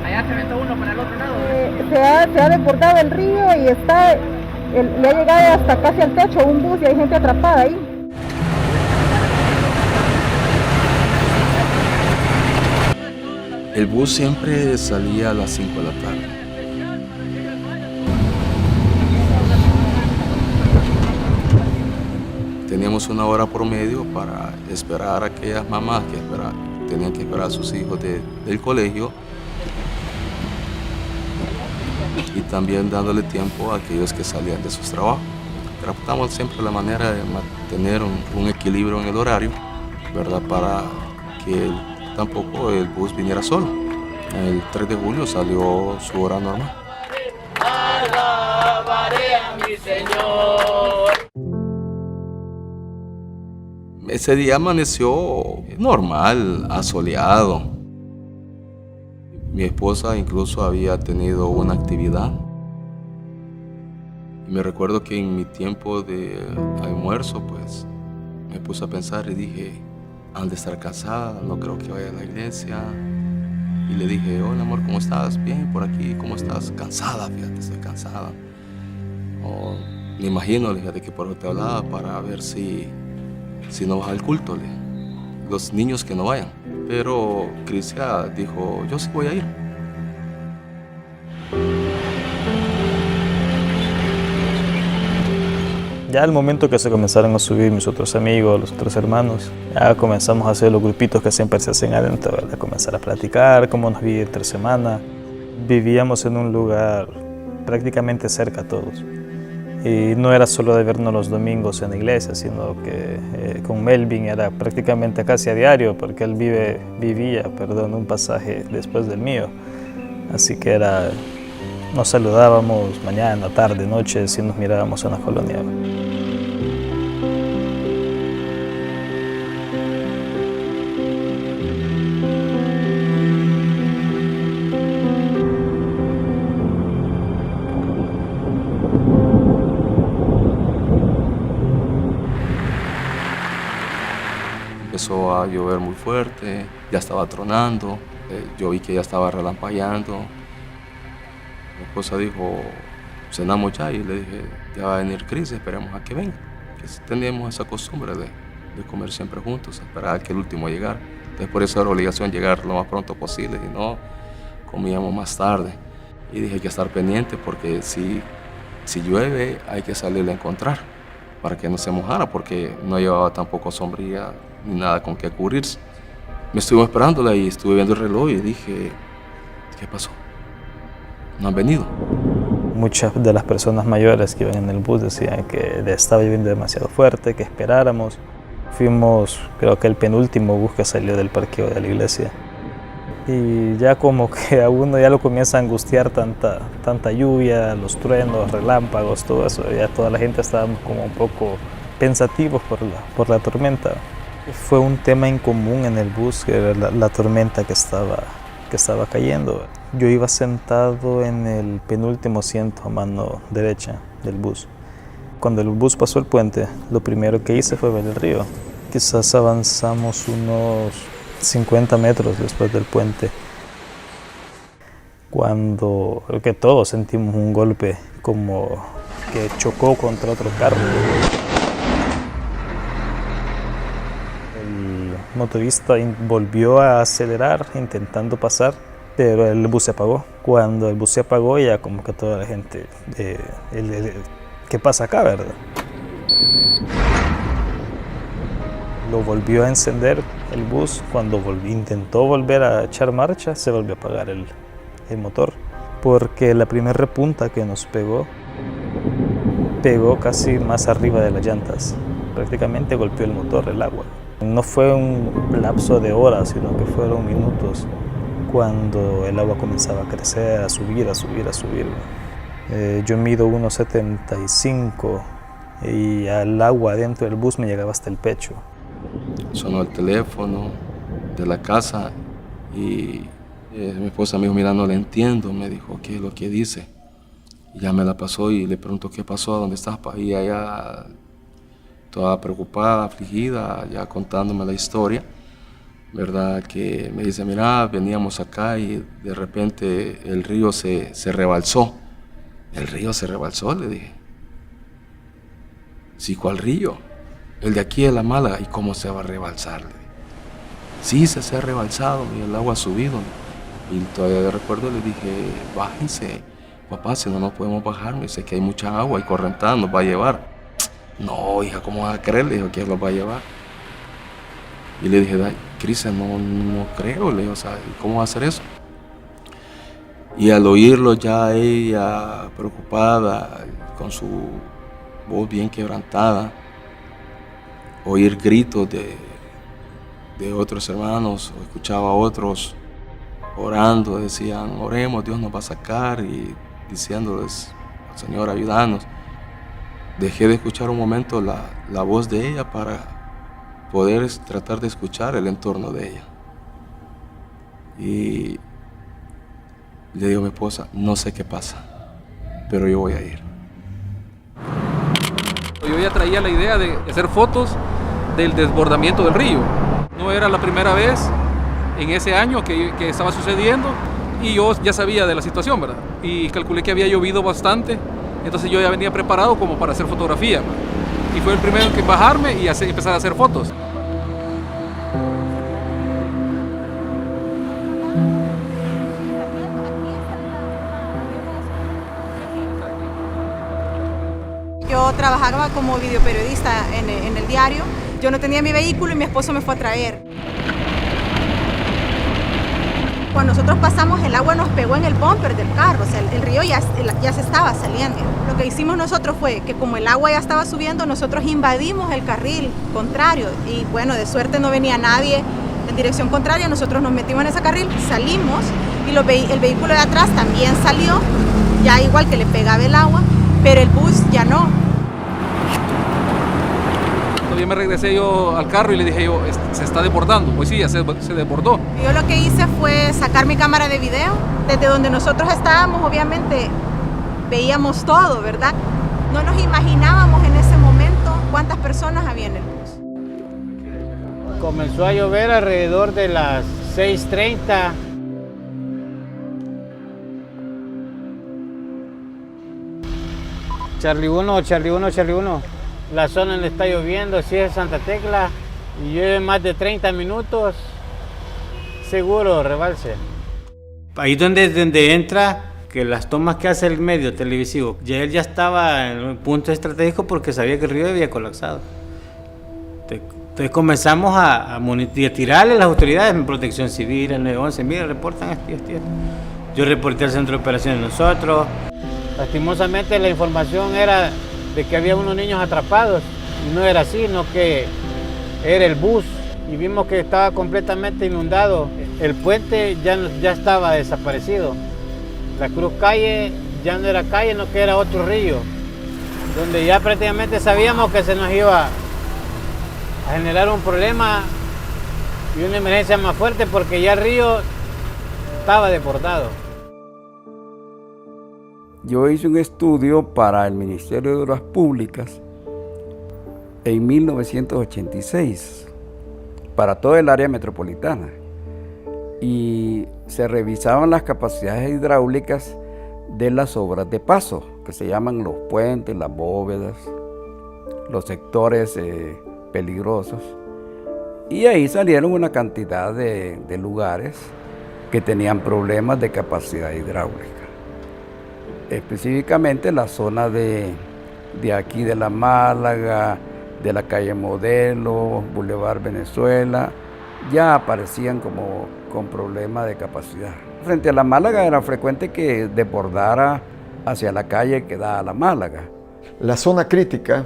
Allá se aventó uno para el otro lado. Se ha desbordado el río y le ha llegado hasta casi al techo un bus y hay gente atrapada ahí. El bus siempre salía a las 5 de la tarde. Teníamos una hora promedio para esperar a aquellas mamás que tenían que esperar a sus hijos del colegio y también dándole tiempo a aquellos que salían de sus trabajos. Tratamos siempre la manera de mantener un equilibrio en el horario, ¿verdad? Para que tampoco el bus viniera solo. El 3 de julio salió su hora normal. Alabaré a mi Señor. Ese día amaneció normal, asoleado. Mi esposa incluso había tenido una actividad. Y me recuerdo que en mi tiempo de almuerzo, pues, me puse a pensar y dije, han de estar cansada, no creo que vaya a la iglesia. Y le dije, hola amor, ¿cómo estás? Bien, por aquí, ¿cómo estás? Cansada, fíjate, estoy cansada. Me imagino, fíjate que por eso te hablaba para ver si no vas al culto, los niños que no vayan. Pero Crisia dijo, yo sí voy a ir. Ya al momento que se comenzaron a subir mis otros amigos, los otros hermanos, ya comenzamos a hacer los grupitos que siempre se hacen adentro, ¿verdad? Comenzar a platicar, cómo nos vi entre semana. Vivíamos en un lugar prácticamente cerca todos. Y no era solo de vernos los domingos en la iglesia, sino que con Melvin era prácticamente casi a diario, porque él vivía un pasaje después del mío. Así que nos saludábamos mañana, tarde, noche, si nos mirábamos en la colonia. Empezó a llover muy fuerte, ya estaba tronando, yo vi que ya estaba relampagueando. Mi esposa dijo, cenamos ya, y le dije, ya va a venir Cris, esperemos a que venga. Que teníamos esa costumbre de comer siempre juntos, esperar a que el último llegara. Entonces por eso era obligación llegar lo más pronto posible, si no, comíamos más tarde. Y dije, hay que estar pendiente porque si llueve hay que salirle a encontrar para que no se mojara, porque no llevaba tampoco sombrilla ni nada con que cubrirse. Me estuve esperándola y estuve viendo el reloj y dije, ¿qué pasó? No han venido. Muchas de las personas mayores que iban en el bus decían que le estaba lloviendo demasiado fuerte, que esperáramos. Fuimos, creo que el penúltimo bus que salió del parqueo de la iglesia. Y ya como que a uno ya lo comienza a angustiar tanta lluvia, los truenos, relámpagos, todo eso. Ya toda la gente estábamos como un poco pensativos por la tormenta. Fue un tema en común en el bus, que era la tormenta que estaba cayendo. Yo iba sentado en el penúltimo asiento a mano derecha del bus. Cuando el bus pasó el puente, lo primero que hice fue ver el río. Quizás avanzamos unos 50 metros después del puente, cuando creo que todos sentimos un golpe como que chocó contra otro carro. El motorista volvió a acelerar intentando pasar, pero el bus se apagó. Cuando el bus se apagó, ya como que toda la gente, ¿qué pasa acá, verdad? Lo volvió a encender el bus. Cuando intentó volver a echar marcha, se volvió a apagar el motor, porque la primera repunta que nos pegó casi más arriba de las llantas. Prácticamente golpeó el motor, el agua. No fue un lapso de horas, sino que fueron minutos cuando el agua comenzaba a crecer, a subir. Yo mido 1,75 y el agua dentro del bus me llegaba hasta el pecho. Sonó el teléfono de la casa y mi esposa me dijo, mira, no le entiendo. Me dijo, ¿qué es lo que dice? Y ya me la pasó y le preguntó, ¿qué pasó? ¿Dónde estás? Y ella, toda preocupada, afligida, ya contándome la historia, ¿verdad? Que me dice, mira, veníamos acá y de repente el río se rebalsó. ¿El río se rebalsó? Le dije. Sí, ¿cuál río? El de aquí de la Málaga. ¿Y cómo se va a rebalsar? Le dije. Sí, se ha rebalsado y el agua ha subido. Y todavía de recuerdo le dije, bájense, papá, si no nos podemos bajar. Me dice que hay mucha agua y correntada nos va a llevar. No, hija, ¿cómo vas a creer? Le dijo que los va a llevar. Y le dije, Cristian, no creo. Le digo, o sea, ¿cómo va a hacer eso? Y al oírlo ya ella preocupada, con su voz bien quebrantada, oír gritos de otros hermanos, o escuchaba a otros orando, decían, oremos, Dios nos va a sacar, y diciéndoles, Señor, ayúdanos. Dejé de escuchar un momento la voz de ella para poder tratar de escuchar el entorno de ella. Y le digo a mi esposa, no sé qué pasa, pero yo voy a ir. Yo ya traía la idea de hacer fotos del desbordamiento del río. No era la primera vez en ese año que estaba sucediendo y yo ya sabía de la situación, ¿verdad? Y calculé que había llovido bastante, entonces yo ya venía preparado como para hacer fotografía, ¿verdad? Y fue el primero en que bajarme y empezar a hacer fotos. Yo trabajaba como videoperiodista en el diario. Yo no tenía mi vehículo y mi esposo me fue a traer. Cuando nosotros pasamos, el agua nos pegó en el bumper del carro, o sea, el río ya se estaba saliendo. Lo que hicimos nosotros fue que como el agua ya estaba subiendo, nosotros invadimos el carril contrario y bueno, de suerte no venía nadie en dirección contraria, nosotros nos metimos en ese carril, salimos y el vehículo de atrás también salió, ya igual que le pegaba el agua, pero el bus ya no. Yo me regresé yo al carro y le dije yo, se está desbordando. Pues sí, ya se desbordó. Yo lo que hice fue sacar mi cámara de video. Desde donde nosotros estábamos, obviamente, veíamos todo, ¿verdad? No nos imaginábamos en ese momento cuántas personas había en el bus. Comenzó a llover alrededor de las 6:30. Charlie 1. La zona donde está lloviendo, si es Santa Tecla, y llueve más de 30 minutos, seguro rebalse. Ahí donde entra, que las tomas que hace el medio televisivo, él ya estaba en un punto estratégico porque sabía que el río había colapsado. Entonces comenzamos a tirarle a las autoridades en Protección Civil, el 911, mira, reportan esto. Yo reporté al centro de operaciones nosotros. Lastimosamente la información era de que había unos niños atrapados, y no era así, sino que era el bus, y vimos que estaba completamente inundado. El puente ya estaba desaparecido. La Cruz Calle ya no era calle, sino que era otro río, donde ya prácticamente sabíamos que se nos iba a generar un problema y una emergencia más fuerte porque ya el río estaba desbordado. Yo hice un estudio para el Ministerio de Obras Públicas en 1986 para todo el área metropolitana y se revisaban las capacidades hidráulicas de las obras de paso, que se llaman los puentes, las bóvedas, los sectores peligrosos, y ahí salieron una cantidad de lugares que tenían problemas de capacidad hidráulica. Específicamente la zona de aquí de la Málaga, de la calle Modelo, Boulevard Venezuela, ya aparecían como con problemas de capacidad. Frente a la Málaga era frecuente que desbordara hacia la calle que da a la Málaga. La zona crítica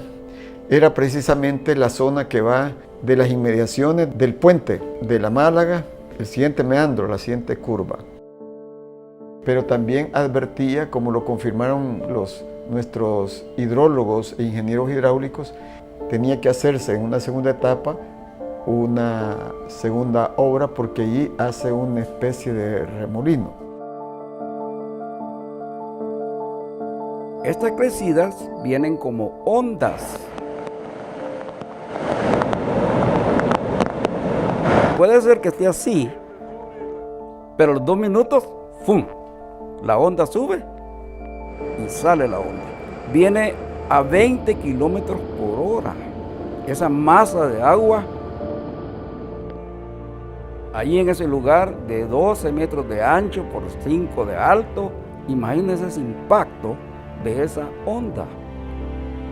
era precisamente la zona que va de las inmediaciones del puente de la Málaga, el siguiente meandro, la siguiente curva. Pero también advertía, como lo confirmaron nuestros hidrólogos e ingenieros hidráulicos, tenía que hacerse en una segunda etapa una segunda obra porque allí hace una especie de remolino. Estas crecidas vienen como ondas. Puede ser que esté así, pero a los 2 minutos, ¡fum!, la onda sube y sale la onda. Viene a 20 kilómetros por hora. Esa masa de agua, ahí en ese lugar de 12 metros de ancho por 5 de alto, imagínense ese impacto de esa onda,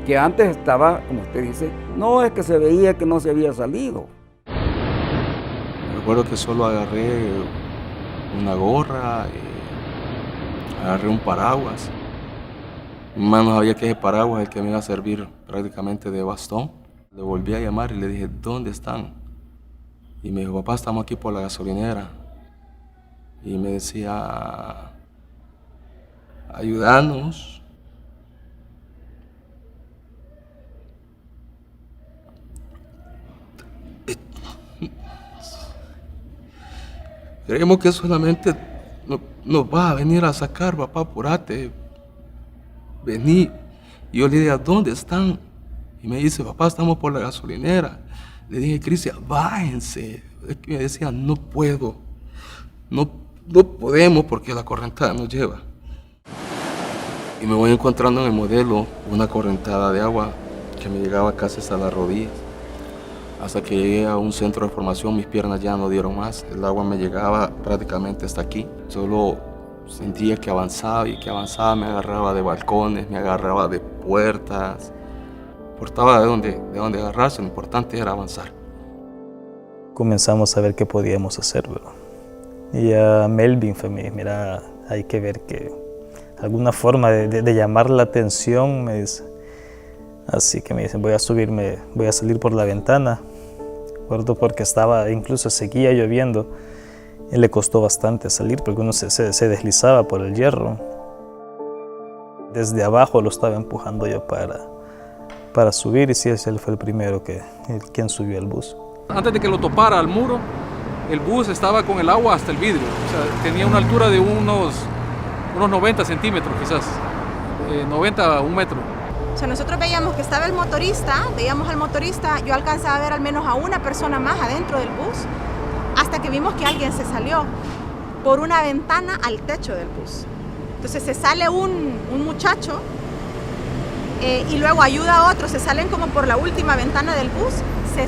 que antes estaba, como usted dice, no, es que se veía que no se había salido. Recuerdo que solo agarré una gorra, agarré un paraguas. Más no sabía que ese paraguas es el que me iba a servir prácticamente de bastón. Le volví a llamar y le dije, ¿dónde están? Y me dijo, papá, estamos aquí por la gasolinera. Y me decía, ayúdanos. Creemos que solamente nos va a venir a sacar, papá, apúrate. Vení. Y yo le dije, ¿a dónde están? Y me dice, papá, estamos por la gasolinera. Le dije, Cristian, bájense. Es que me decía, no puedo. No podemos porque la correntada nos lleva. Y me voy encontrando en el modelo una correntada de agua que me llegaba casi hasta las rodillas. Hasta que llegué a un centro de formación, mis piernas ya no dieron más. El agua me llegaba prácticamente hasta aquí. Solo sentía que avanzaba y que avanzaba. Me agarraba de balcones, me agarraba de puertas. No importaba de dónde agarrarse, lo importante era avanzar. Comenzamos a ver qué podíamos hacer, ¿verdad? Y a Melvin fue, mira, hay que ver que alguna forma de llamar la atención, me dice. Así que me dicen, voy a salir por la ventana. Recuerdo porque incluso seguía lloviendo y le costó bastante salir porque uno se deslizaba por el hierro. Desde abajo lo estaba empujando yo para subir y sí, él fue el primero quien subió al bus. Antes de que lo topara al muro, el bus estaba con el agua hasta el vidrio. O sea, tenía una altura de unos 90 centímetros quizás, 90 a 1 metro. O sea, nosotros veíamos que estaba veíamos al motorista, yo alcanzaba a ver al menos a una persona más adentro del bus, hasta que vimos que alguien se salió por una ventana al techo del bus. Entonces se sale un muchacho y luego ayuda a otro, se salen como por la última ventana del bus, se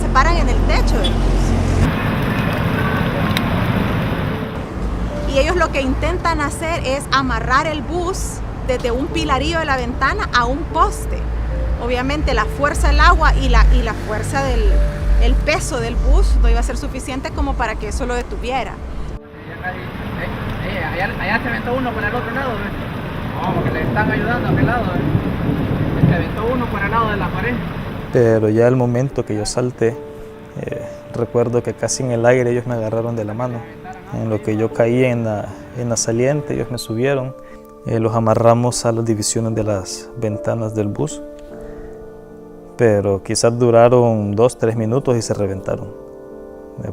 paran en el techo del bus. Y ellos lo que intentan hacer es amarrar el bus desde un pilarillo de la ventana a un poste. Obviamente la fuerza del agua y la fuerza el peso del bus no iba a ser suficiente como para que eso lo detuviera. Allá se aventó uno por el otro lado, Vamos, que le están ayudando a aquel lado, Se aventó uno por el lado de la pared. Pero ya al momento que yo salté, recuerdo que casi en el aire ellos me agarraron de la mano. En lo que yo caí en la saliente, ellos me subieron. Los amarramos a las divisiones de las ventanas del bus, pero quizás duraron 2-3 minutos y se reventaron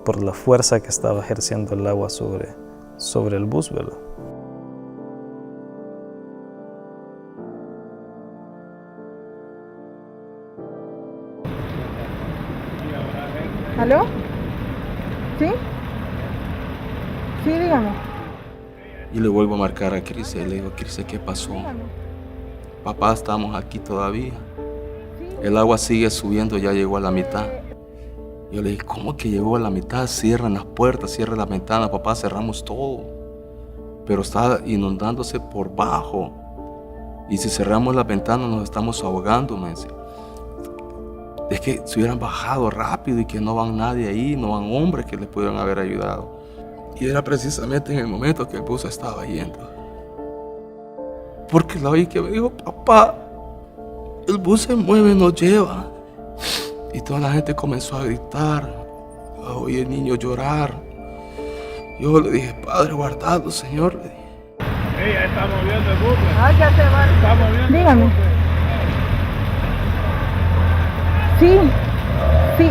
por la fuerza que estaba ejerciendo el agua sobre el bus, ¿verdad? ¿Aló? ¿Sí? Sí, dígame. Y le vuelvo a marcar a Cris y le digo, Cris, ¿qué pasó? Papá, estamos aquí todavía. El agua sigue subiendo, ya llegó a la mitad. Yo le dije, ¿cómo que llegó a la mitad? Cierran las puertas, cierran las ventanas, papá, cerramos todo. Pero está inundándose por bajo. Y si cerramos las ventanas nos estamos ahogando, me decía. Es que se hubieran bajado rápido y que no van nadie ahí, no van hombres que les pudieran haber ayudado. Y era precisamente en el momento que el bus estaba yendo. Porque la oí que me dijo, papá, el bus se mueve, nos lleva. Y toda la gente comenzó a gritar, oí el niño llorar. Yo le dije, Padre, guardado, Señor. Le dije. Ya está moviendo el bus. Ya se va. Está moviendo. Dígame. El bus. Sí, sí.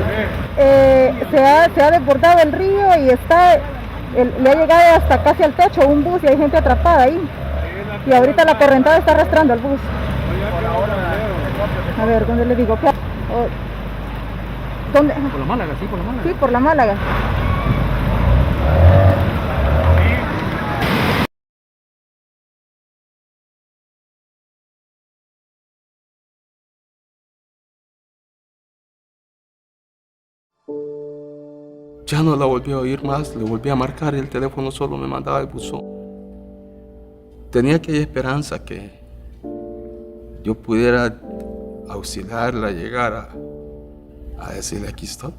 se ha desbordado el río y le ha llegado hasta casi al techo un bus y hay gente atrapada ahí. Y ahorita la correntada está arrastrando al bus. A ver, ¿dónde le digo? ¿Dónde? Por la Málaga, sí, por la Málaga. Sí, por la Málaga. Ya no la volví a oír más, le volví a marcar y el teléfono solo me mandaba el buzón. Tenía aquella esperanza que yo pudiera auxiliarla a llegar a decirle aquí estoy.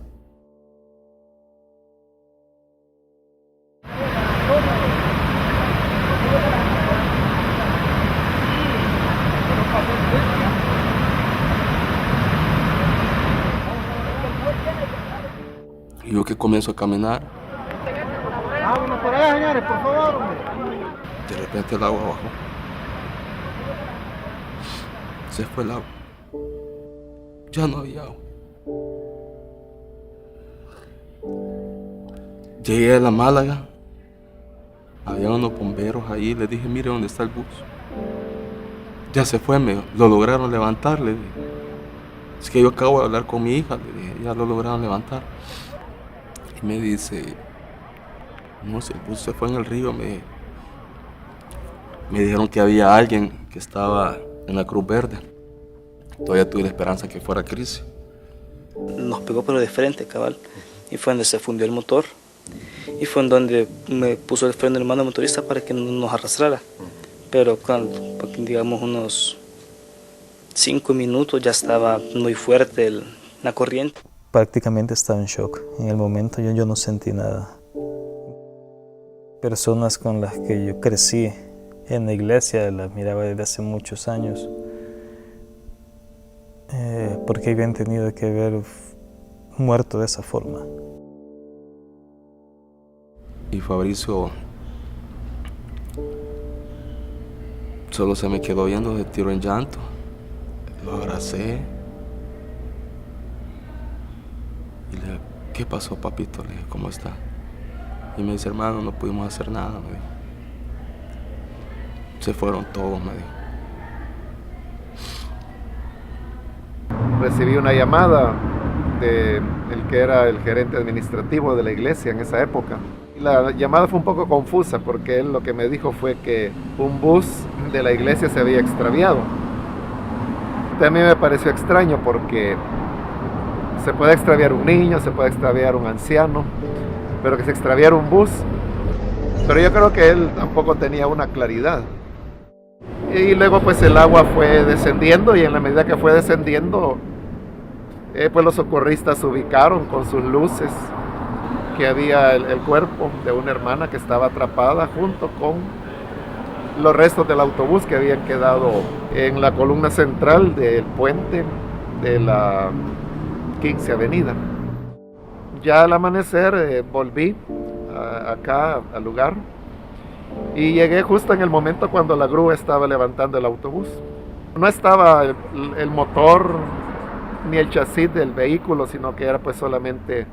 Y yo que comienzo a caminar, Vámonos por allá, señores, por favor, hombre. de repente el agua bajó. Se fue el agua. Ya no había agua. Llegué a la Málaga. Había unos bomberos ahí. Les dije, mire dónde está el bus. Ya se fue, lo lograron levantar. Le dije, es que yo acabo de hablar con mi hija. Le dije, ya lo lograron levantar. Y me dice, no sé, el bus se fue en el río. Me dijeron que había alguien que estaba en la Cruz Verde. Todavía tuve la esperanza que fuera Cris. Nos pegó pero de frente, cabal, y fue donde se fundió el motor. Y fue en donde me puso el freno el mano motorista para que no nos arrastrara. Pero cuando, digamos, unos 5 minutos ya estaba muy fuerte la corriente. Prácticamente estaba en shock. En el momento yo no sentí nada. Personas con las que yo crecí en la iglesia, las miraba desde hace muchos años, porque habían tenido que ver muerto de esa forma. Y Fabricio solo se me quedó viendo, de tiro en llanto. Lo abracé. Y le dije, ¿qué pasó, papito? Le dije, ¿cómo está? Y me dice, hermano, no pudimos hacer nada, me dijo. Se fueron todos, me dijo. Recibí una llamada de el que era el gerente administrativo de la iglesia en esa época. Y la llamada fue un poco confusa porque él lo que me dijo fue que un bus de la iglesia se había extraviado. También me pareció extraño porque se puede extraviar un niño, se puede extraviar un anciano, pero que se extraviara un bus. Pero yo creo que él tampoco tenía una claridad. Y luego pues el agua fue descendiendo y en la medida que fue descendiendo, pues los socorristas ubicaron con sus luces que había el cuerpo de una hermana que estaba atrapada junto con los restos del autobús que habían quedado en la columna central del puente de la 15 Avenida. Ya al amanecer volví acá al lugar y llegué justo en el momento cuando la grúa estaba levantando el autobús. No estaba el motor ni el chasis del vehículo, sino que era pues solamente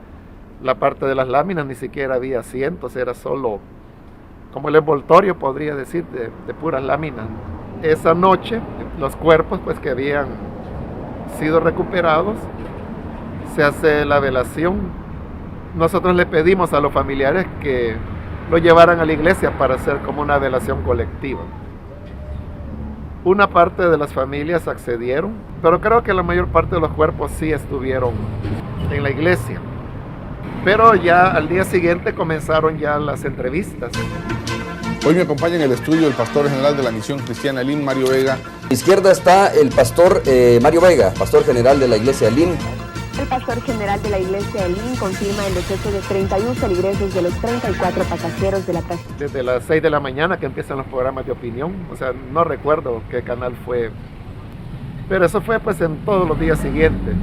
la parte de las láminas, ni siquiera había asientos, era solo como el envoltorio, podría decir, de puras láminas. Esa noche, los cuerpos pues que habían sido recuperados, se hace la velación. Nosotros le pedimos a los familiares que lo llevaran a la iglesia para hacer como una velación colectiva. Una parte de las familias accedieron, pero creo que la mayor parte de los cuerpos sí estuvieron en la iglesia. Pero ya al día siguiente comenzaron ya las entrevistas. Hoy me acompaña en el estudio el pastor general de la Misión Cristiana Elín, Mario Vega. A la izquierda está el pastor Mario Vega, pastor general de la iglesia Elín. El pastor general de la iglesia Elín confirma el deceso de 31 feligreses de los 34 pasajeros de la trasera. Desde las 6 de la mañana que empiezan los programas de opinión, o sea, no recuerdo qué canal fue, pero eso fue pues en todos los días siguientes.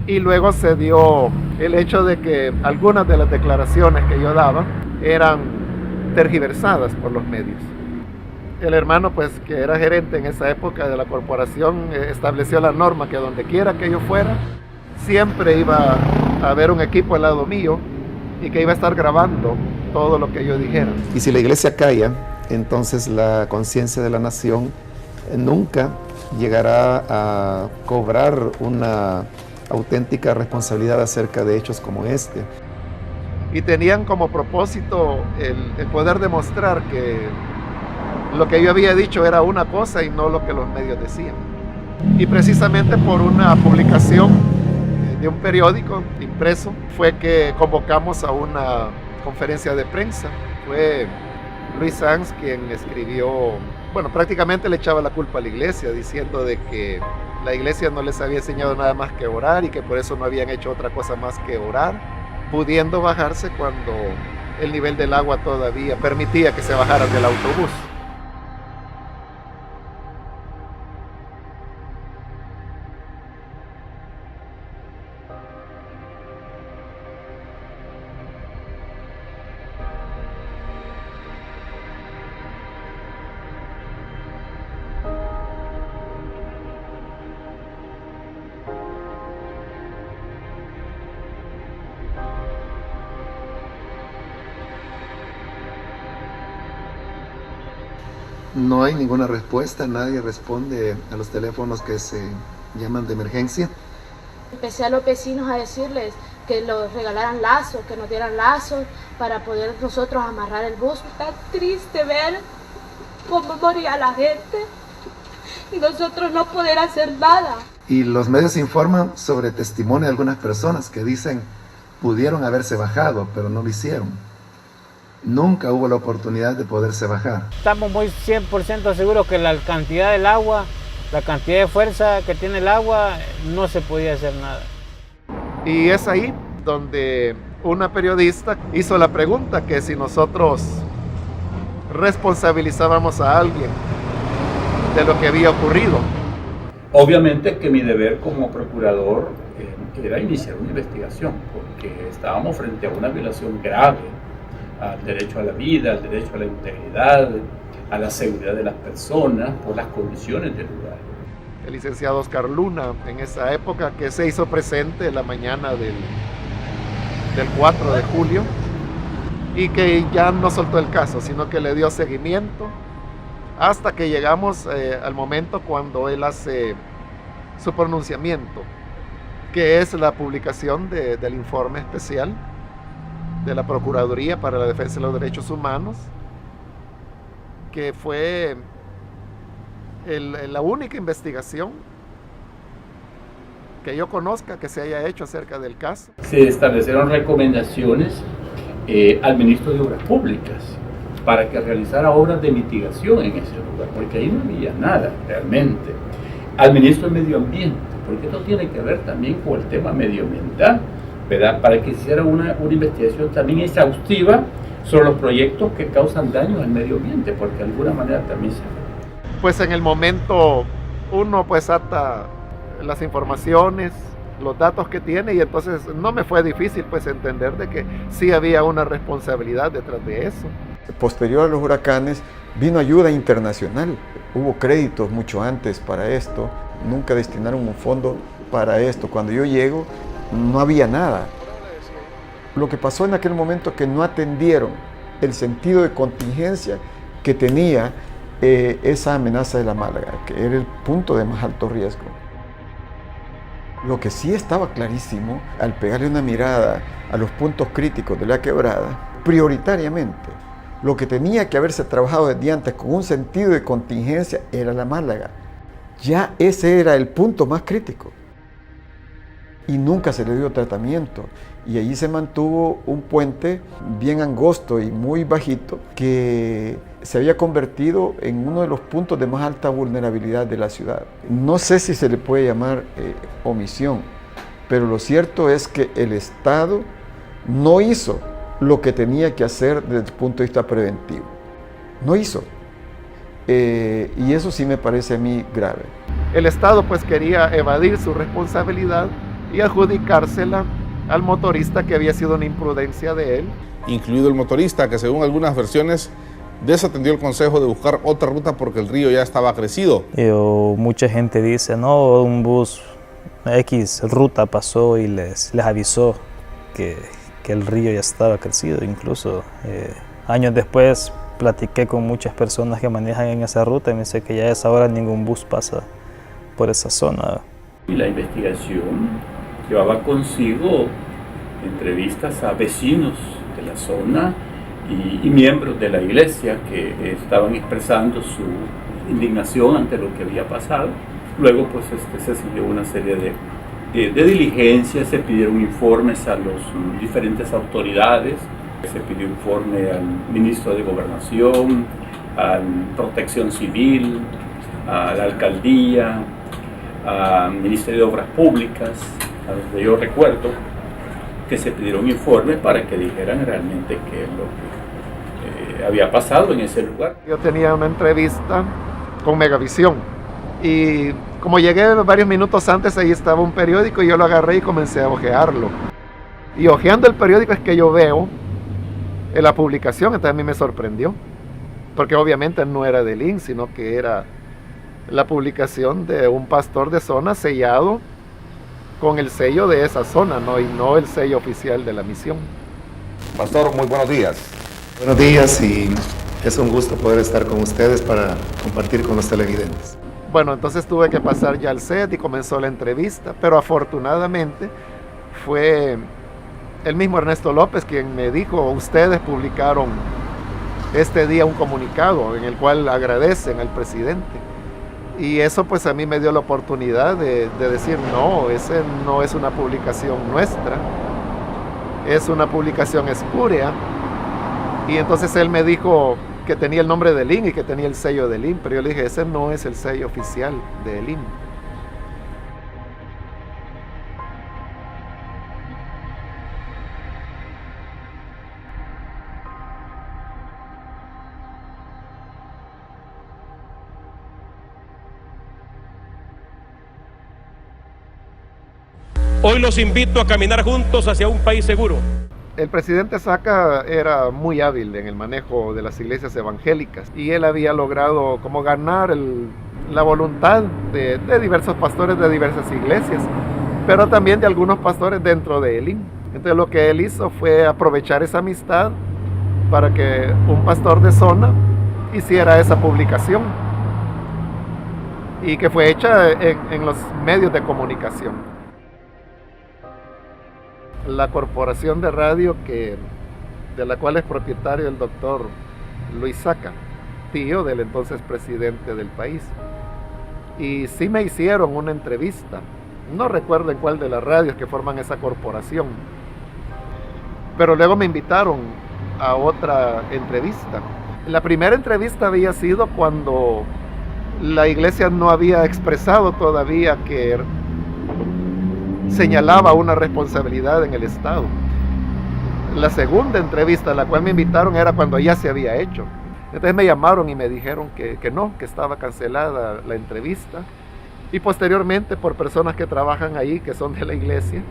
Y luego se dio el hecho de que algunas de las declaraciones que yo daba eran tergiversadas por los medios. El hermano, pues, que era gerente en esa época de la corporación, estableció la norma que donde quiera que yo fuera, siempre iba a haber un equipo al lado mío y que iba a estar grabando todo lo que yo dijera. Y si la iglesia calla, entonces la conciencia de la nación nunca llegará a cobrar una auténtica responsabilidad acerca de hechos como este. Y tenían como propósito el poder demostrar que lo que yo había dicho era una cosa y no lo que los medios decían. Y precisamente por una publicación de un periódico impreso fue que convocamos a una conferencia de prensa. Fue Luis Sanz quien escribió, bueno, prácticamente le echaba la culpa a la iglesia, diciendo de que la iglesia no les había enseñado nada más que orar y que por eso no habían hecho otra cosa más que orar, pudiendo bajarse cuando el nivel del agua todavía permitía que se bajaran del autobús. No hay ninguna respuesta, nadie responde a los teléfonos que se llaman de emergencia. Empecé a los vecinos a decirles que nos regalaran lazos, que nos dieran lazos para poder nosotros amarrar el bus. Está triste ver cómo moría la gente y nosotros no poder hacer nada. Y los medios informan sobre testimonio de algunas personas que dicen pudieron haberse bajado, pero no lo hicieron. Nunca hubo la oportunidad de poderse bajar. Estamos muy 100% seguros que la cantidad del agua, la cantidad de fuerza que tiene el agua, no se podía hacer nada. Y es ahí donde una periodista hizo la pregunta que si nosotros responsabilizábamos a alguien de lo que había ocurrido. Obviamente que mi deber como procurador era iniciar una investigación, porque estábamos frente a una violación grave al derecho a la vida, al derecho a la integridad, a la seguridad de las personas por las condiciones del lugar. El licenciado Oscar Luna, en esa época, que se hizo presente la mañana del 4 de julio y que ya no soltó el caso, sino que le dio seguimiento hasta que llegamos al momento cuando él hace su pronunciamiento, que es la publicación del informe especial de la Procuraduría para la Defensa de los Derechos Humanos, que fue la única investigación que yo conozca que se haya hecho acerca del caso. Se establecieron recomendaciones al ministro de Obras Públicas para que realizara obras de mitigación en ese lugar, porque ahí no había nada realmente. Al ministro de Medio Ambiente, porque esto tiene que ver también con el tema medioambiental, ¿verdad? Para que hiciera una investigación también exhaustiva sobre los proyectos que causan daños al medio ambiente, porque de alguna manera también se... Pues en el momento uno pues ata las informaciones, los datos que tiene, y entonces no me fue difícil pues entender de que sí había una responsabilidad detrás de eso. Posterior a los huracanes vino ayuda internacional, hubo créditos mucho antes para esto, nunca destinaron un fondo para esto. Cuando yo llego no había nada. Lo que pasó en aquel momento es que no atendieron el sentido de contingencia que tenía esa amenaza de la Málaga, que era el punto de más alto riesgo. Lo que sí estaba clarísimo, al pegarle una mirada a los puntos críticos de la quebrada, prioritariamente, lo que tenía que haberse trabajado desde antes con un sentido de contingencia era la Málaga. Ya ese era el punto más crítico. Y nunca se le dio tratamiento. Y allí se mantuvo un puente bien angosto y muy bajito que se había convertido en uno de los puntos de más alta vulnerabilidad de la ciudad. No sé si se le puede llamar omisión, pero lo cierto es que el Estado no hizo lo que tenía que hacer desde el punto de vista preventivo. No hizo. Y eso sí me parece a mí grave. El Estado pues quería evadir su responsabilidad y adjudicársela al motorista, que había sido una imprudencia de él. Incluido el motorista, que según algunas versiones desatendió el consejo de buscar otra ruta porque el río ya estaba crecido. Mucha gente dice, no, un bus X ruta pasó y les avisó que el río ya estaba crecido. Incluso años después platiqué con muchas personas que manejan en esa ruta y me dice que ya a esa hora ningún bus pasa por esa zona. Y la investigación llevaba consigo entrevistas a vecinos de la zona y miembros de la iglesia que estaban expresando su indignación ante lo que había pasado. Luego pues se siguió una serie de diligencias, se pidieron informes a las diferentes autoridades, se pidió informe al ministro de Gobernación, a Protección Civil, a la alcaldía, al Ministerio de Obras Públicas, a donde yo recuerdo que se pidieron informes para que dijeran realmente qué es lo que había pasado en ese lugar. Yo tenía una entrevista con Megavisión y como llegué varios minutos antes, ahí estaba un periódico y yo lo agarré y comencé a hojearlo. Y hojeando el periódico es que yo veo la publicación, entonces a mí me sorprendió, porque obviamente no era del IN, sino que era la publicación de un pastor de zona sellado con el sello de esa zona, ¿no? Y no el sello oficial de la misión. Pastor, muy buenos días. Buenos días y es un gusto poder estar con ustedes para compartir con los televidentes. Bueno, entonces tuve que pasar ya al set y comenzó la entrevista, pero afortunadamente fue el mismo Ernesto López quien me dijo, ustedes publicaron este día un comunicado en el cual agradecen al presidente. Y eso pues a mí me dio la oportunidad de decir, no, ese no es una publicación nuestra, es una publicación espúrea. Y entonces él me dijo que tenía el nombre del IN y que tenía el sello del IN, pero yo le dije, ese no es el sello oficial del IN. Hoy los invito a caminar juntos hacia un país seguro. El presidente Saca era muy hábil en el manejo de las iglesias evangélicas y él había logrado como ganar la voluntad de diversos pastores de diversas iglesias, pero también de algunos pastores dentro de Elín. Entonces lo que él hizo fue aprovechar esa amistad para que un pastor de zona hiciera esa publicación y que fue hecha en los medios de comunicación. La corporación de radio de la cual es propietario el doctor Luis Saca, tío del entonces presidente del país. Y sí me hicieron una entrevista, no recuerdo en cuál de las radios que forman esa corporación, pero luego me invitaron a otra entrevista. La primera entrevista había sido cuando la iglesia no había expresado todavía que señalaba una responsabilidad en el Estado. La segunda entrevista a la cual me invitaron era cuando ya se había hecho. Entonces me llamaron y me dijeron que no, que estaba cancelada la entrevista. Y posteriormente por personas que trabajan ahí, que son de la iglesia,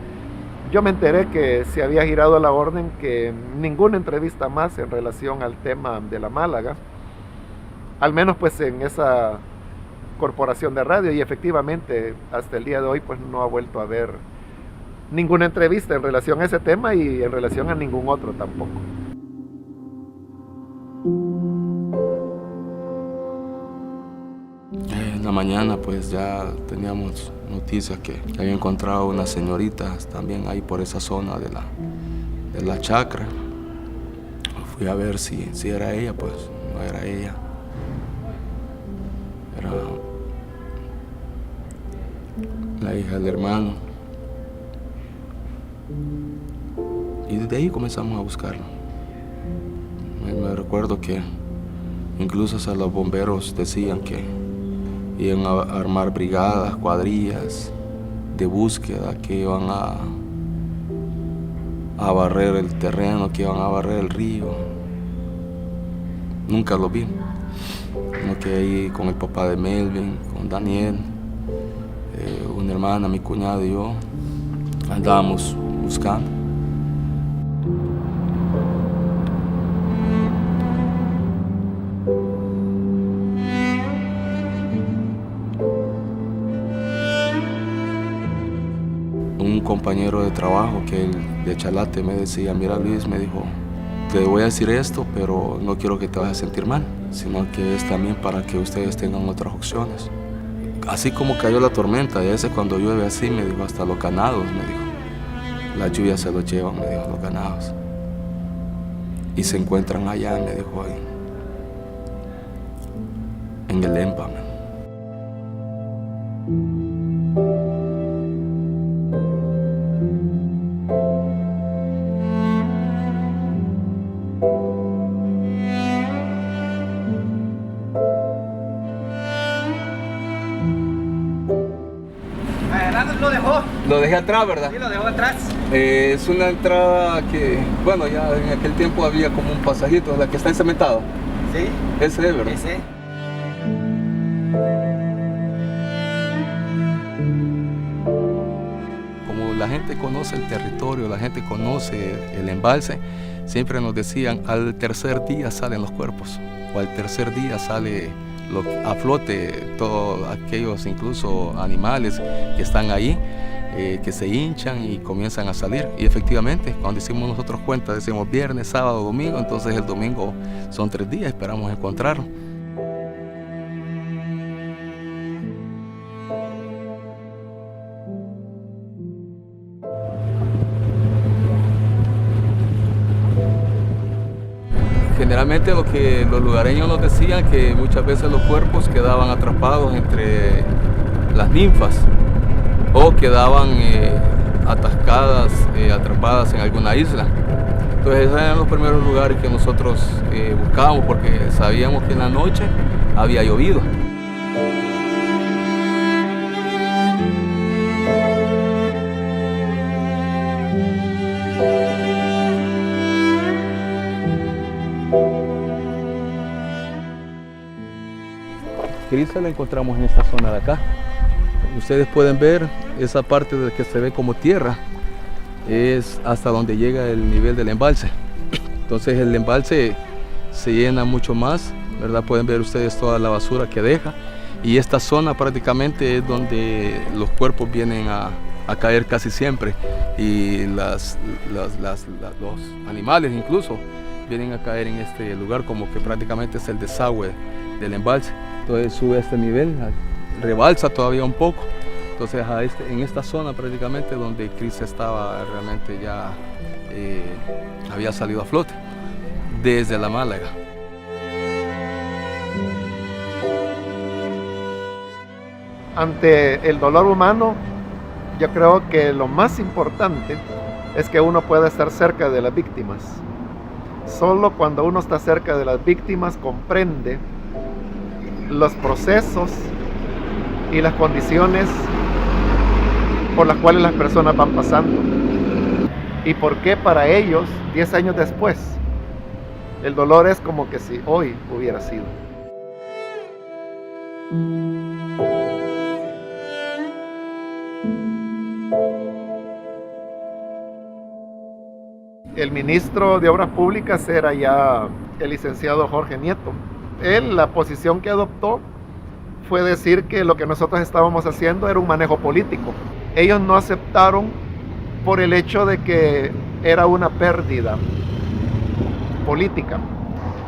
yo me enteré que se había girado la orden que ninguna entrevista más en relación al tema de la Málaga, al menos pues en esa corporación de radio, y efectivamente hasta el día de hoy pues no ha vuelto a haber ninguna entrevista en relación a ese tema y en relación a ningún otro tampoco. En la mañana pues ya teníamos noticias que había encontrado unas señoritas también ahí por esa zona de la chacra. Fui a ver si era ella, pues no era ella. Era la hija del hermano. Y desde ahí comenzamos a buscarlo. Me recuerdo que incluso hasta los bomberos decían que iban a armar brigadas, cuadrillas de búsqueda, que iban a barrer el terreno, que iban a barrer el río. Nunca lo vi. Sino que ahí con el papá de Melvin, con Daniel, una hermana, mi cuñado y yo, andábamos buscando. Un compañero de trabajo que de Chalate me decía, mira Luis, me dijo, te voy a decir esto, pero no quiero que te vayas a sentir mal, sino que es también para que ustedes tengan otras opciones. Así como cayó la tormenta, y a veces cuando llueve así, me dijo, hasta los ganados, me dijo, la lluvia se los lleva, me dijo, los ganados. Y se encuentran allá, me dijo, ahí, en el EMPA. Lo dejó. Lo dejé atrás, ¿verdad? Sí, lo dejó atrás. Es una entrada que, bueno, ya en aquel tiempo había como un pasajito, la que está encementada. Sí. Ese es, ¿verdad? Ese. Como la gente conoce el territorio, la gente conoce el embalse, siempre nos decían, al tercer día salen los cuerpos, o al tercer día sale a flote todos aquellos incluso animales que están ahí, que se hinchan y comienzan a salir. Y efectivamente, cuando hicimos nosotros cuenta, decimos viernes, sábado, domingo, entonces el domingo son 3 días, esperamos encontrarlo. Generalmente lo que los lugareños nos decían, que muchas veces los cuerpos quedaban atrapados entre las ninfas o quedaban atascadas, atrapadas en alguna isla. Entonces esos eran los primeros lugares que nosotros buscábamos, porque sabíamos que en la noche había llovido. Crisa la encontramos en esta zona de acá. Ustedes pueden ver esa parte de que se ve como tierra, es hasta donde llega el nivel del embalse. Entonces el embalse se llena mucho más, ¿verdad? Pueden ver ustedes toda la basura que deja, y esta zona prácticamente es donde los cuerpos vienen a caer casi siempre, y los animales incluso vienen a caer en este lugar, como que prácticamente es el desagüe del embalse. Entonces sube a este nivel, rebalsa todavía un poco. Entonces en esta zona prácticamente donde Cris estaba realmente ya había salido a flote desde la Málaga. Ante el dolor humano, yo creo que lo más importante es que uno pueda estar cerca de las víctimas. Solo cuando uno está cerca de las víctimas comprende los procesos y las condiciones por las cuales las personas van pasando, y por qué para ellos 10 años después el dolor es como que si hoy hubiera sido. El ministro de Obras Públicas era ya el licenciado Jorge Nieto. Él, la posición que adoptó fue decir que lo que nosotros estábamos haciendo era un manejo político. Ellos no aceptaron por el hecho de que era una pérdida política.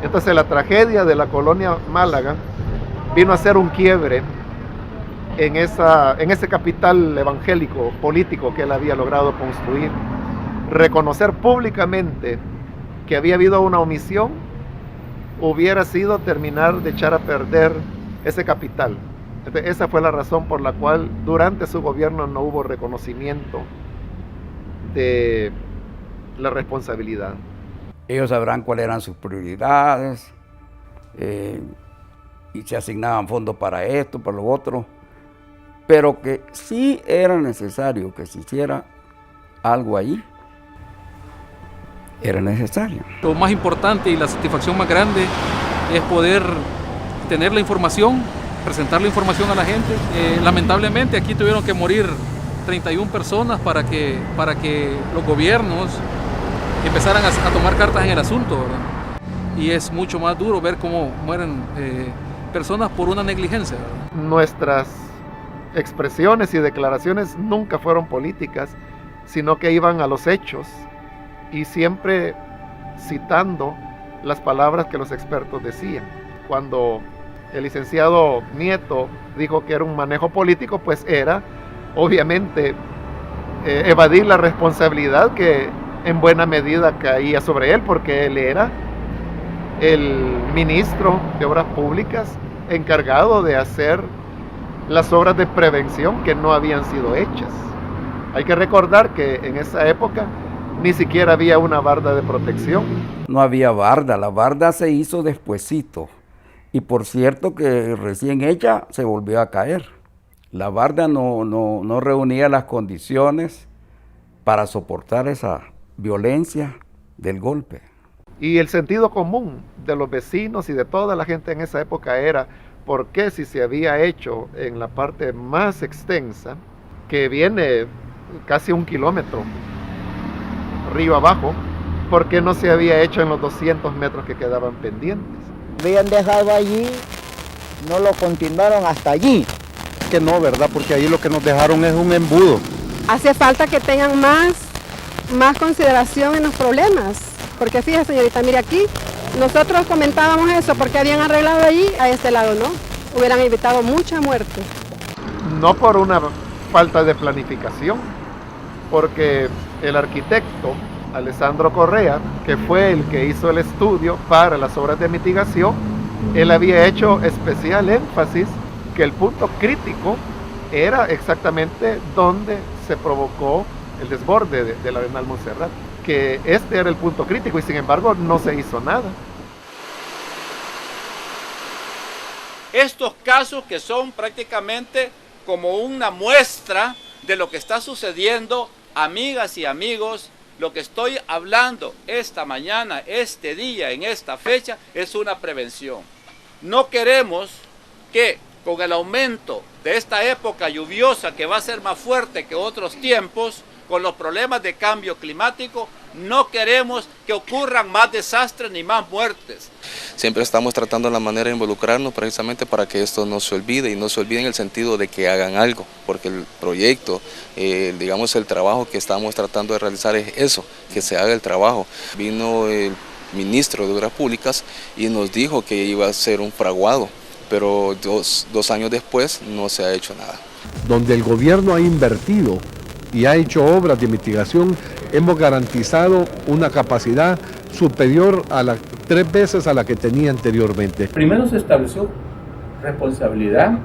Entonces la tragedia de la colonia Málaga vino a ser un quiebre en ese capital evangélico político que él había logrado construir. Reconocer públicamente que había habido una omisión hubiera sido terminar de echar a perder ese capital. Entonces, esa fue la razón por la cual durante su gobierno no hubo reconocimiento de la responsabilidad. Ellos sabrán cuáles eran sus prioridades, y se asignaban fondos para esto, para lo otro, pero que sí era necesario que se hiciera algo ahí. Era necesario. Lo más importante y la satisfacción más grande es poder tener la información, presentar la información a la gente. Lamentablemente aquí tuvieron que morir 31 personas para que los gobiernos empezaran a tomar cartas en el asunto, ¿verdad? Y es mucho más duro ver cómo mueren personas por una negligencia, ¿verdad? Nuestras expresiones y declaraciones nunca fueron políticas, sino que iban a los hechos y siempre citando las palabras que los expertos decían. Cuando el licenciado Nieto dijo que era un manejo político, pues era obviamente evadir la responsabilidad que en buena medida caía sobre él, porque él era el ministro de Obras Públicas encargado de hacer las obras de prevención que no habían sido hechas. Hay que recordar que en esa época ni siquiera había una barda de protección. No había barda, la barda se hizo despuesito. Y por cierto que recién hecha se volvió a caer. La barda no reunía las condiciones para soportar esa violencia del golpe. Y el sentido común de los vecinos y de toda la gente en esa época era por qué, si se había hecho en la parte más extensa, que viene casi 1 kilómetro río abajo, por qué no se había hecho en los 200 metros que quedaban pendientes. Habían dejado allí, no lo continuaron hasta allí. Que no, ¿verdad? Porque ahí lo que nos dejaron es un embudo. Hace falta que tengan más consideración en los problemas, porque fíjese, señorita, mire aquí, nosotros comentábamos eso, porque habían arreglado allí, a este lado no, hubieran evitado mucha muerte. No por una falta de planificación, porque el arquitecto Alessandro Correa, que fue el que hizo el estudio para las obras de mitigación, él había hecho especial énfasis que el punto crítico era exactamente donde se provocó el desborde del Arenal Montserrat, que este era el punto crítico y sin embargo no se hizo nada. Estos casos que son prácticamente como una muestra de lo que está sucediendo, amigas y amigos, lo que estoy hablando esta mañana, este día, en esta fecha, es una prevención. No queremos que con el aumento de esta época lluviosa que va a ser más fuerte que otros tiempos, con los problemas de cambio climático, no queremos que ocurran más desastres ni más muertes. Siempre estamos tratando la manera de involucrarnos precisamente para que esto no se olvide, y no se olvide en el sentido de que hagan algo, porque el proyecto, digamos el trabajo que estamos tratando de realizar es eso, que se haga el trabajo. Vino el ministro de Obras Públicas y nos dijo que iba a ser un fraguado, pero dos años después no se ha hecho nada. Donde el gobierno ha invertido y ha hecho obras de mitigación, hemos garantizado una capacidad superior a 3 veces a la que tenía anteriormente. Primero se estableció responsabilidad,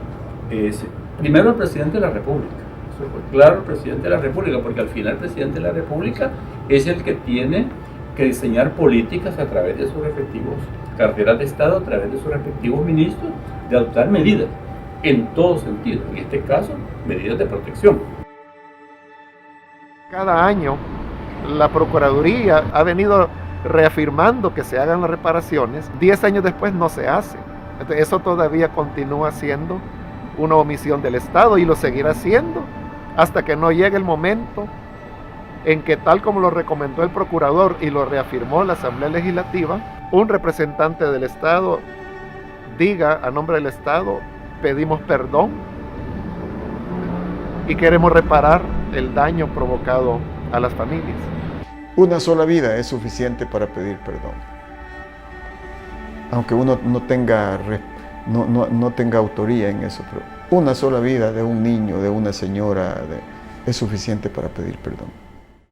primero el presidente de la República. Eso fue claro, el presidente de la República, porque al final el presidente de la República es el que tiene que diseñar políticas a través de sus respectivos carteras de Estado, a través de sus respectivos ministros, de adoptar medidas en todo sentido, en este caso, medidas de protección. Cada año la Procuraduría ha venido reafirmando que se hagan las reparaciones. 10 años después no se hace. Entonces, eso todavía continúa siendo una omisión del Estado y lo seguirá haciendo hasta que no llegue el momento en que, tal como lo recomendó el Procurador y lo reafirmó la Asamblea Legislativa, un representante del Estado diga a nombre del Estado: pedimos perdón y queremos reparar el daño provocado a las familias. Una sola vida es suficiente para pedir perdón. Aunque uno no tenga autoría en eso, pero una sola vida de un niño, de una señora, es suficiente para pedir perdón.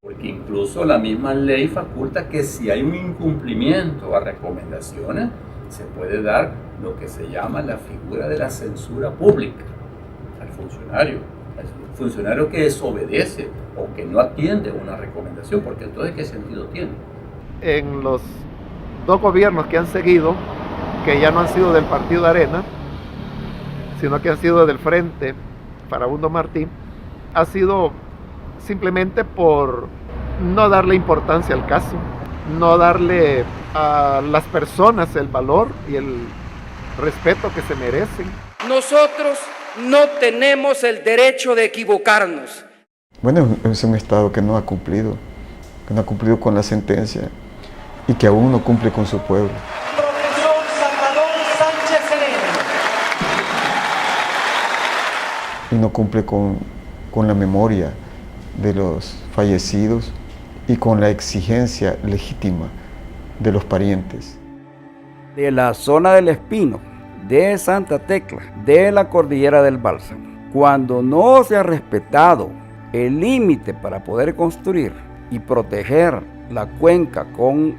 Porque incluso la misma ley faculta que si hay un incumplimiento a recomendaciones, se puede dar lo que se llama la figura de la censura pública al funcionario. El funcionario que desobedece o que no atiende una recomendación, porque entonces ¿qué sentido tiene? En los 2 gobiernos que han seguido, que ya no han sido del partido Arena, sino que han sido del Frente Farabundo Martí, ha sido simplemente por no darle importancia al caso, no darle a las personas el valor y el respeto que se merecen. Nosotros no tenemos el derecho de equivocarnos. Bueno, es un Estado que no ha cumplido con la sentencia y que aún no cumple con su pueblo. Profesor Salvador Sánchez Sereno. Y no cumple con la memoria de los fallecidos y con la exigencia legítima de los parientes. De la zona del Espino, de Santa Tecla, de la cordillera del Bálsamo, cuando no se ha respetado el límite para poder construir y proteger la cuenca con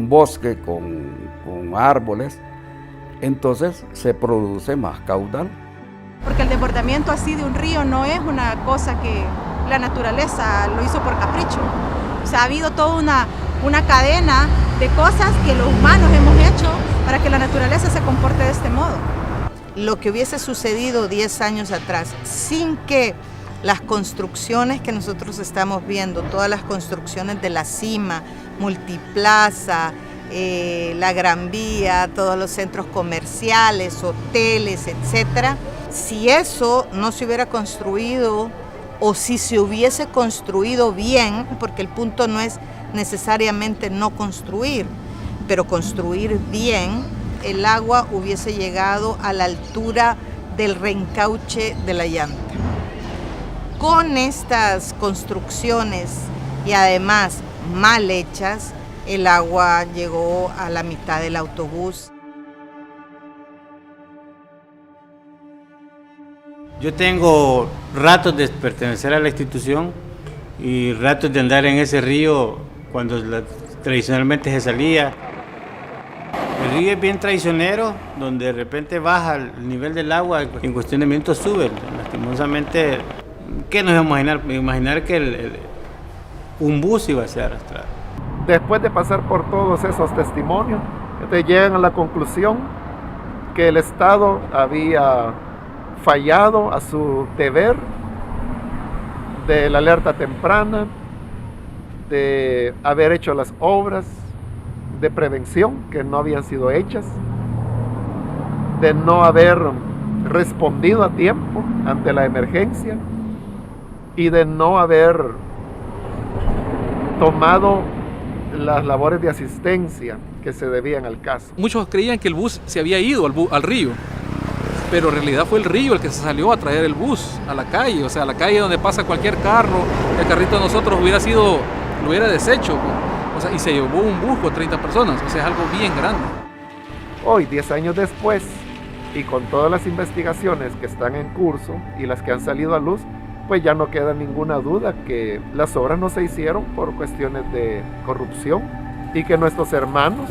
bosque, con árboles, entonces se produce más caudal. Porque el desbordamiento así de un río no es una cosa que la naturaleza lo hizo por capricho. O sea, ha habido toda una cadena de cosas que los humanos hemos hecho para que la naturaleza se comporte de este modo. Lo que hubiese sucedido 10 años atrás, sin que las construcciones que nosotros estamos viendo, todas las construcciones de la cima, Multiplaza, la Gran Vía, todos los centros comerciales, hoteles, etcétera, si eso no se hubiera construido o si se hubiese construido bien, porque el punto no es necesariamente no construir, pero construir bien, el agua hubiese llegado a la altura del reencauche de la llanta. Con estas construcciones y además mal hechas, el agua llegó a la mitad del autobús. Yo tengo ratos de pertenecer a la institución y ratos de andar en ese río cuando tradicionalmente se salía. El río es bien traicionero, donde de repente baja el nivel del agua, en cuestión de minutos sube. Lastimosamente, ¿qué nos íbamos a imaginar? Imaginar que un bus iba a ser arrastrado. Después de pasar por todos esos testimonios, llegan a la conclusión que el Estado había fallado a su deber de la alerta temprana, de haber hecho las obras de prevención que no habían sido hechas, de no haber respondido a tiempo ante la emergencia y de no haber tomado las labores de asistencia que se debían al caso. Muchos creían que el bus se había ido al río, pero en realidad fue el río el que se salió a traer el bus a la calle, o sea, a la calle donde pasa cualquier carro. El carrito de nosotros lo hubiera deshecho, o sea, y se llevó un bus con 30 personas, o sea, es algo bien grande. Hoy, 10 años después, y con todas las investigaciones que están en curso y las que han salido a luz, pues ya no queda ninguna duda que las obras no se hicieron por cuestiones de corrupción y que nuestros hermanos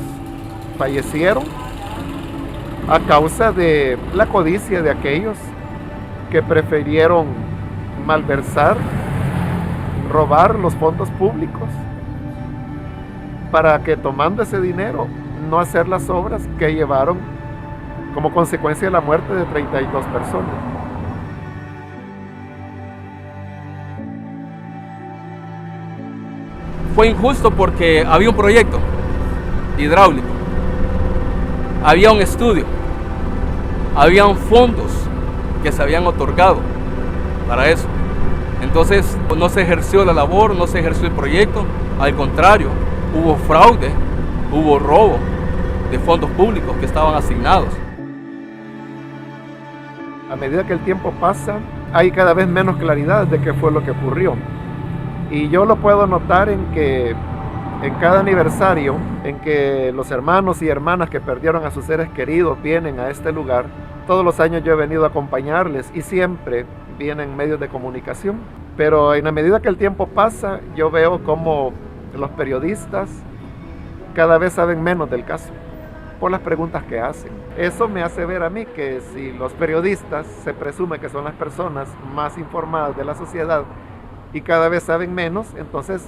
fallecieron a causa de la codicia de aquellos que prefirieron malversar, robar los fondos públicos para que, tomando ese dinero, no hacer las obras que llevaron como consecuencia de la muerte de 32 personas. Fue injusto porque había un proyecto hidráulico, había un estudio, habían fondos que se habían otorgado para eso. Entonces no se ejerció la labor, no se ejerció el proyecto, al contrario, hubo fraude, hubo robo de fondos públicos que estaban asignados. A medida que el tiempo pasa, hay cada vez menos claridad de qué fue lo que ocurrió. Y yo lo puedo notar en que en cada aniversario en que los hermanos y hermanas que perdieron a sus seres queridos vienen a este lugar, todos los años yo he venido a acompañarles y siempre vienen medios de comunicación. Pero en la medida que el tiempo pasa, yo veo como los periodistas cada vez saben menos del caso por las preguntas que hacen. Eso me hace ver a mí que si los periodistas se presume que son las personas más informadas de la sociedad y cada vez saben menos, entonces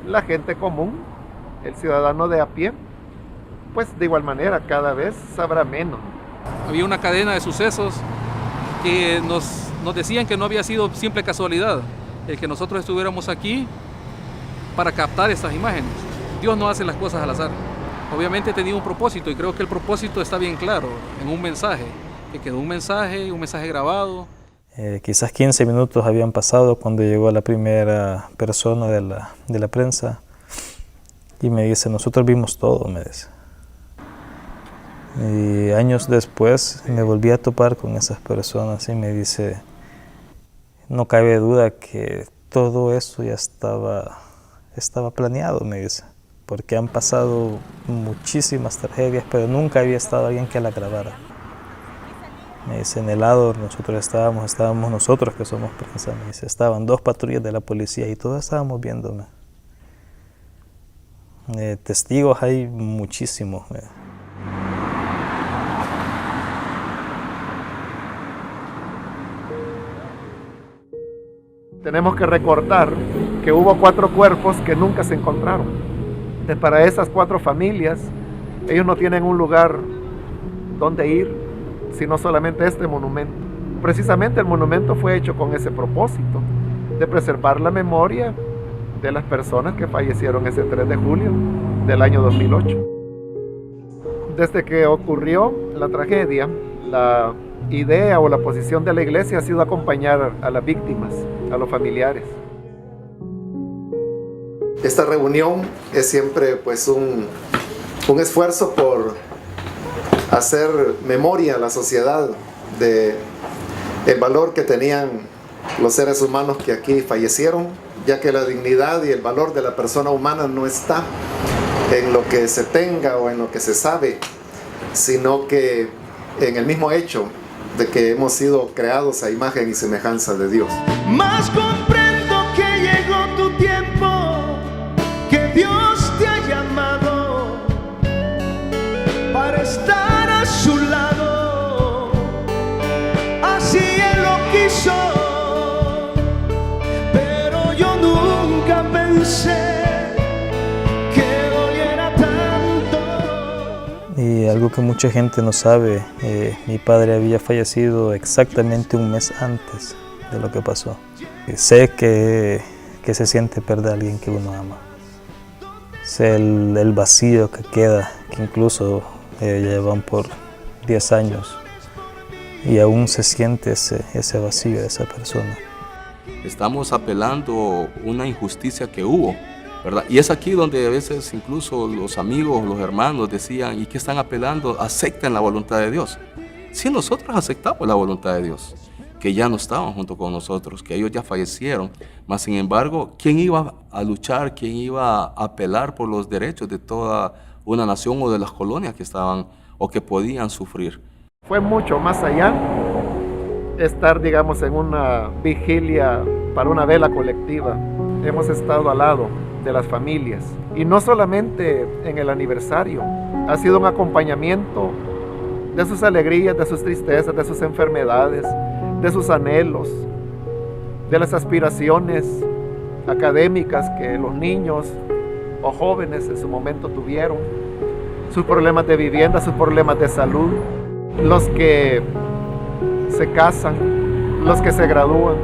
la gente común, el ciudadano de a pie, pues de igual manera cada vez sabrá menos. Había una cadena de sucesos que nos decían que no había sido simple casualidad el que nosotros estuviéramos aquí para captar estas imágenes. Dios no hace las cosas al azar. Obviamente tenía un propósito y creo que el propósito está bien claro en un mensaje, que quedó un mensaje grabado. Quizás 15 minutos habían pasado cuando llegó la primera persona de la prensa y me dice, nosotros vimos todo, me dice. Y años después me volví a topar con esas personas y me dice, no cabe duda que todo eso ya estaba planeado, me dice, porque han pasado muchísimas tragedias, pero nunca había estado alguien que la grabara. Me dice, en el lado nosotros estábamos nosotros que somos prensa, me dice, estaban 2 patrullas de la policía y todos estábamos viéndome. Testigos hay muchísimos. Tenemos que recordar que hubo 4 cuerpos que nunca se encontraron. Entonces, para esas 4 familias, ellos no tienen un lugar donde ir, sino solamente este monumento. Precisamente el monumento fue hecho con ese propósito, de preservar la memoria de las personas que fallecieron ese 3 de julio del año 2008. Desde que ocurrió la tragedia, la idea o la posición de la iglesia ha sido acompañar a las víctimas, a los familiares. Esta reunión es siempre pues un esfuerzo por hacer memoria a la sociedad de el valor que tenían los seres humanos que aquí fallecieron, ya que la dignidad y el valor de la persona humana no está en lo que se tenga o en lo que se sabe, sino que en el mismo hecho de que hemos sido creados a imagen y semejanza de Dios. Más comprendo que llegó tu tiempo, que Dios te ha llamado para estar a su lado, así Él lo quiso, pero yo nunca pensé que doliera tanto. Y algo que mucha gente no sabe, mi padre había fallecido exactamente un mes antes de lo que pasó. Y sé que se siente perder a alguien que uno ama. Sé el vacío que queda, que incluso llevan por 10 años y aún se siente ese vacío de esa persona. Estamos apelando una injusticia que hubo, ¿verdad? Y es aquí donde a veces incluso los amigos, los hermanos decían, ¿y qué están apelando? Acepten la voluntad de Dios. Si nosotros aceptamos la voluntad de Dios, que ya no estaban junto con nosotros, que ellos ya fallecieron, mas sin embargo, ¿quién iba a luchar, quién iba a apelar por los derechos de toda una nación o de las colonias que estaban o que podían sufrir? Fue mucho más allá estar, digamos, en una vigilia para una vela colectiva. Hemos estado al lado de las familias y no solamente en el aniversario, ha sido un acompañamiento de sus alegrías, de sus tristezas, de sus enfermedades, de sus anhelos, de las aspiraciones académicas que los niños o jóvenes en su momento tuvieron, sus problemas de vivienda, sus problemas de salud, los que se casan, los que se gradúan.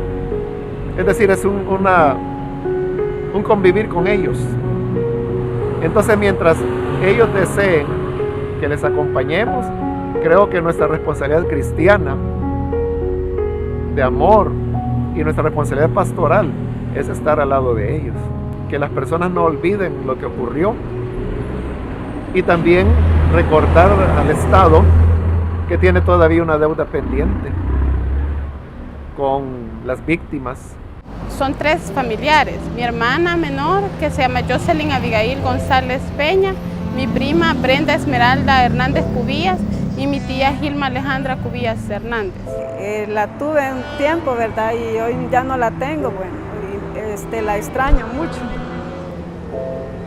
Es decir, es un convivir con ellos. Entonces, mientras ellos deseen que les acompañemos, creo que nuestra responsabilidad cristiana de amor y nuestra responsabilidad pastoral es estar al lado de ellos. Que las personas no olviden lo que ocurrió y también recordar al Estado que tiene todavía una deuda pendiente con las víctimas. Son 3 familiares, mi hermana menor que se llama Jocelyn Abigail González Peña, mi prima Brenda Esmeralda Hernández Cubillas y mi tía Gilma Alejandra Cubillas Hernández. La tuve un tiempo, ¿verdad? Y hoy ya no la tengo, bueno, y, la extraño mucho.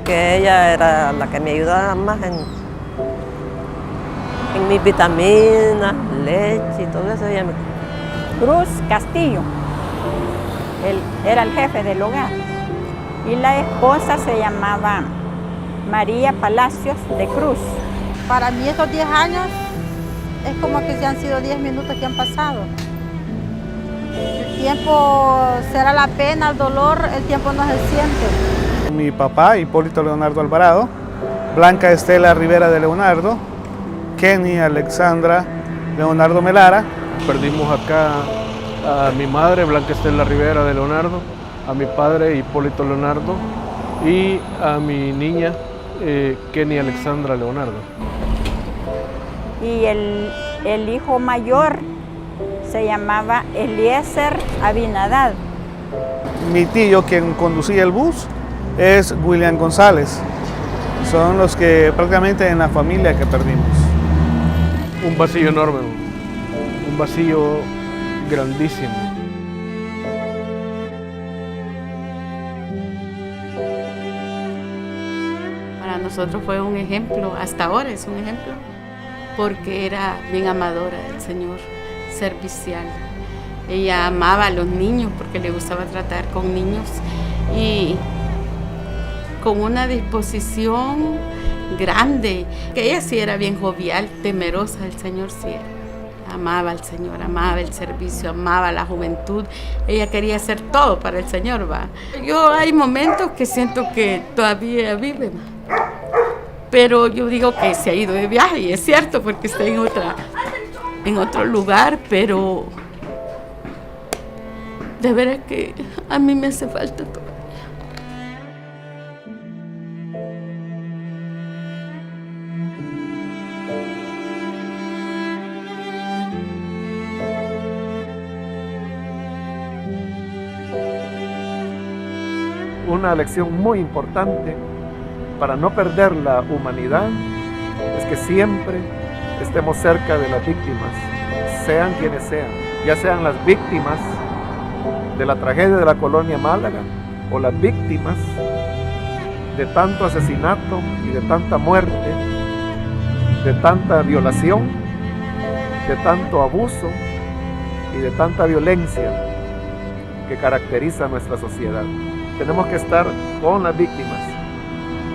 Que ella era la que me ayudaba más en mis vitaminas, leche y todo eso. Ella Cruz Castillo, él era el jefe del hogar, y la esposa se llamaba María Palacios de Cruz. Para mí estos 10 años es como que se han sido 10 minutos que han pasado. El tiempo será la pena, el dolor, el tiempo no se siente. Mi papá, Hipólito Leonardo Alvarado, Blanca Estela Rivera de Leonardo, Kenny Alexandra Leonardo Melara. Perdimos acá a mi madre, Blanca Estela Rivera de Leonardo, a mi padre, Hipólito Leonardo, y a mi niña, Kenny Alexandra Leonardo. Y el hijo mayor se llamaba Eliezer Abinadad. Mi tío, quien conducía el bus, es William González. Son los que prácticamente en la familia que perdimos. Un vacío enorme, un vacío grandísimo. Para nosotros fue un ejemplo, hasta ahora es un ejemplo, porque era bien amadora del Señor, servicial. Ella amaba a los niños porque le gustaba tratar con niños y con una disposición grande, que ella sí era bien jovial, temerosa del Señor, sí era. Amaba al Señor, amaba el servicio, amaba la juventud. Ella quería hacer todo para el Señor, va. Yo hay momentos que siento que todavía vive, va. Pero yo digo que se ha ido de viaje, y es cierto, porque está en otro lugar, pero de veras que a mí me hace falta todo. Una lección muy importante para no perder la humanidad es que siempre estemos cerca de las víctimas, sean quienes sean, ya sean las víctimas de la tragedia de la colonia Málaga o las víctimas de tanto asesinato y de tanta muerte, de tanta violación, de tanto abuso y de tanta violencia que caracteriza a nuestra sociedad. Tenemos que estar con las víctimas,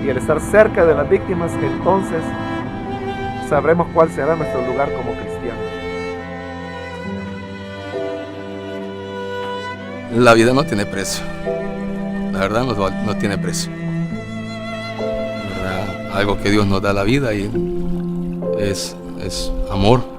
y al estar cerca de las víctimas, entonces sabremos cuál será nuestro lugar como cristianos. La vida no tiene precio, la verdad no tiene precio. ¿Verdad? Algo que Dios nos da la vida y es amor.